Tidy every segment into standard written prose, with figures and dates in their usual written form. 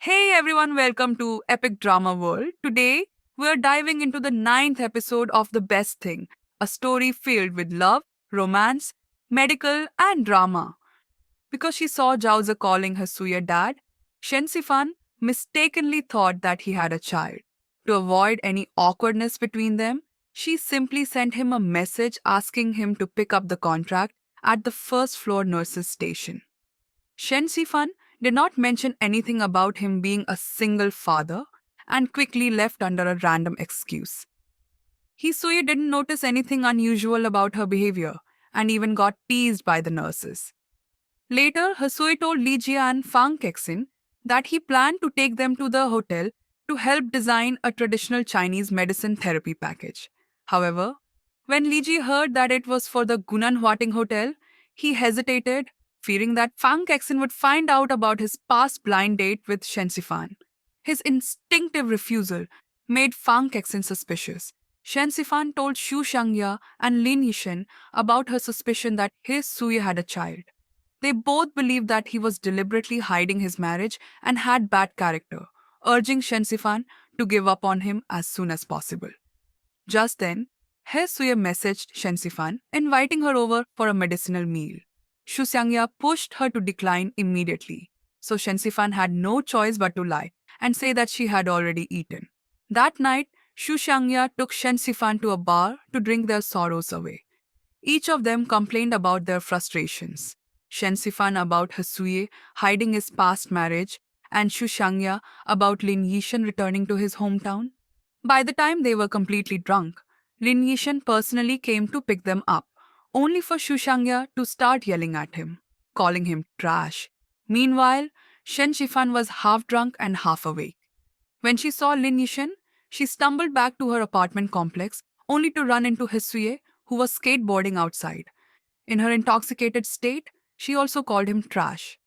Hey everyone, welcome to Epic Drama World. Today, we're diving into the ninth episode of The Best Thing, a story filled with love, romance, medical, and drama. Because she saw Zhao calling her Suya dad, Shen Sifan mistakenly thought that he had a child. To avoid any awkwardness between them, she simply sent him a message asking him to pick up the contract at the first floor nurse's station. Shen Sifan did not mention anything about him being a single father and quickly left under a random excuse. Hisuye didn't notice anything unusual about her behavior and even got teased by the nurses. Later, Hsui told Li Jia and Fang Kexin that he planned to take them to the hotel to help design a traditional Chinese medicine therapy package. However, when Li Ji heard that it was for the Gunan Huating Hotel, he hesitated, fearing that Fang Kexin would find out about his past blind date with Shen Sifan. His instinctive refusal made Fang Kexin suspicious. Shen Sifan told Xu Xiangya and Lin Yishen about her suspicion that his Suya had a child. They both believed that he was deliberately hiding his marriage and had bad character, urging Shen Sifan to give up on him as soon as possible. Just then, He Suya messaged Shen Sifan, inviting her over for a medicinal meal. Shu Xiangya pushed her to decline immediately, so Shen Sifan had no choice but to lie and say that she had already eaten. That night, Shu Xiangya took Shen Sifan to a bar to drink their sorrows away. Each of them complained about their frustrations. Shen Sifan about Hsuye hiding his past marriage, and Shu Xiangya about Lin Yishan returning to his hometown. By the time they were completely drunk, Lin Yishan personally came to pick them up, only for Shu Xiangya to start yelling at him, calling him trash. Meanwhile, Shen Shifan was half drunk and half awake. When she saw Lin Yishan, she stumbled back to her apartment complex only to run into Hisuye, who was skateboarding outside. In her intoxicated state, she also called him trash.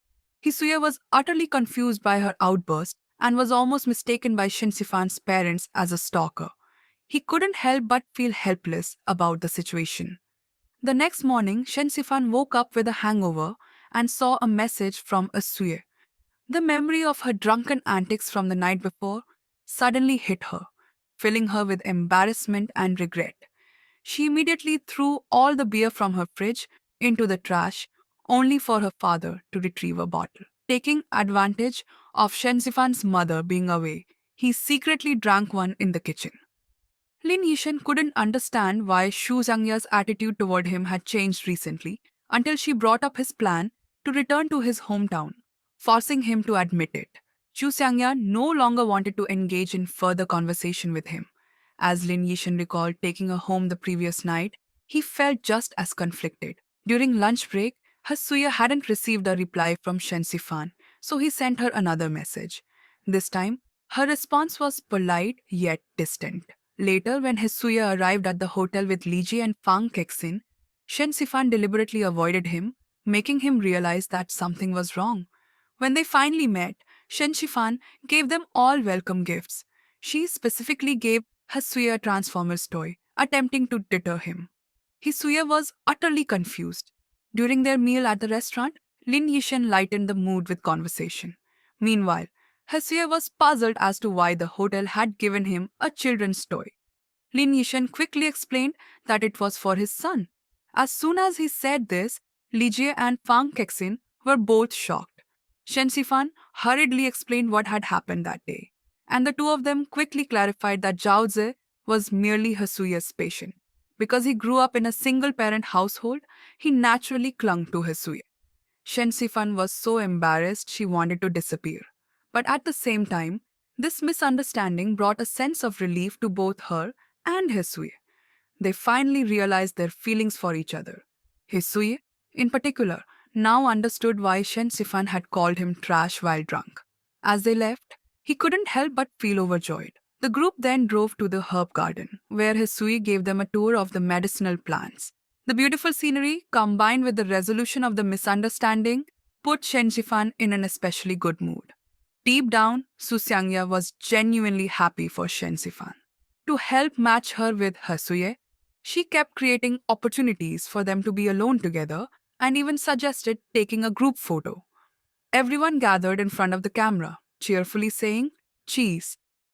Hisuye was utterly confused by her outburst and was almost mistaken by Shin Sifan's parents as a stalker. He couldn't help but feel helpless about the situation. The next morning, Shen Sifan woke up with a hangover and saw a message from Asuye. The memory of her drunken antics from the night before suddenly hit her, filling her with embarrassment and regret. She immediately threw all the beer from her fridge into the trash, only for her father to retrieve a bottle. Taking advantage of Shensifan's mother being away, he secretly drank one in the kitchen. Lin Yishan couldn't understand why Shu Zhangya's attitude toward him had changed recently until she brought up his plan to return to his hometown, forcing him to admit it. Shu Xiangya no longer wanted to engage in further conversation with him. As Lin Yishan recalled taking her home the previous night, he felt just as conflicted. During lunch break, Hasuya hadn't received a reply from Shen Sifan, so he sent her another message. This time, her response was polite yet distant. Later, when Hisuya arrived at the hotel with Liji and Fang Kexin, Shen Sifan deliberately avoided him, making him realize that something was wrong. When they finally met, Shen Sifan gave them all welcome gifts. She specifically gave Hisuya a Transformers toy, attempting to deter him. Hisuya was utterly confused. During their meal at the restaurant, Lin Yishen lightened the mood with conversation. Meanwhile, Hsuye was puzzled as to why the hotel had given him a children's toy. Lin Yishen quickly explained that it was for his son. As soon as he said this, Li Jie and Fang Kexin were both shocked. Shen Sifan hurriedly explained what had happened that day, and the two of them quickly clarified that Zhao Ze was merely Hsuye's patient. Because he grew up in a single-parent household, he naturally clung to Hsuye. Shen Sifan was so embarrassed she wanted to disappear. But at the same time, this misunderstanding brought a sense of relief to both her and Hisuye. They finally realized their feelings for each other. Hisuye, in particular, now understood why Shen Sifan had called him trash while drunk. As they left, he couldn't help but feel overjoyed. The group then drove to the herb garden, where Hisuye gave them a tour of the medicinal plants. The beautiful scenery, combined with the resolution of the misunderstanding, put Shen Sifan in an especially good mood. Deep down, Su Xiangya was genuinely happy for Shen Sifan. To help match her with Hsuye, she kept creating opportunities for them to be alone together and even suggested taking a group photo. Everyone gathered in front of the camera, cheerfully saying, cheese.